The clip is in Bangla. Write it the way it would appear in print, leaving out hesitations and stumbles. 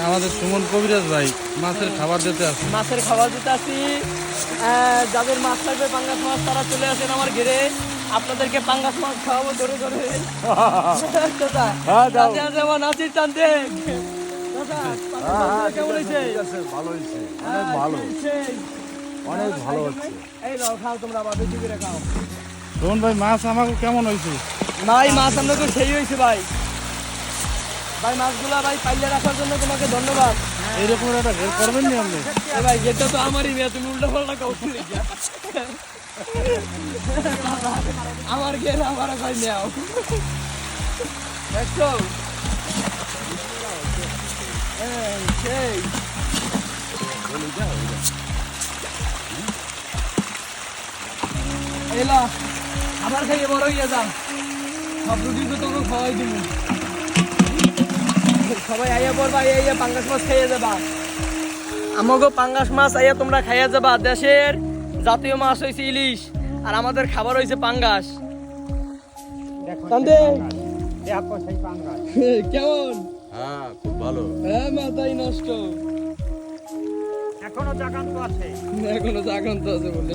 আমাদের সুমন কবিরাজ ভাই মাছের খাবার দিতে আসে। মাছের খাবার দিতে আসি। যাদের মাছ লাগবে পাঙ্গাস মাছ তারা চলে আসেন আমার ঘেরে, আপনাদেরকে পাঙ্গাস মাছ খাওয়াবো ধরে ধরে। দাদা আমার নাচির টানতে কেমন হয়েছে? ভালো হয়েছে, অনেক ভালো, অনেক ভালো হচ্ছে। এই নাও খাও, তোমরা আবার বেশি করে খাও। সুমন ভাই মাছ আমাকে কেমন হয়েছে? ভাই মাছ আপনাকে সেই হয়েছে ভাই। ভাই মাছগুলা ভাই পাইলে রাখার জন্য তোমাকে ধন্যবাদ। এইরকম একটা ঘের করবেন নি আপনি? ভাই এটা তো আমারই মেয়ে, তুমি উল্টা পাল্টা কাউকে আমার ঘের আমার ভাই নেও দেখছো। সেই এলা আবার খাইয়ে বড় হইয়া যান, সব রুটি তো তোকে খাওয়াই দিব। সবাই আইয়া পড়বা, আইয়া পাঙ্গাস মাছ খাইয়ে যাবা। আমাকে পাঙ্গাস মাছ আইয়া তোমরা খাইয়া যাবা। দেশের জাতীয় মাছ হয়েছে ইলিশ, আর আমাদের খাবার হয়েছে পাঙ্গাস। কেমন? হ্যাঁ, খুব ভালো। হ্যাঁ মাথাই নষ্ট, এখনো জাগান্ত আছে। এখনো জাগান্ত আছে বলে।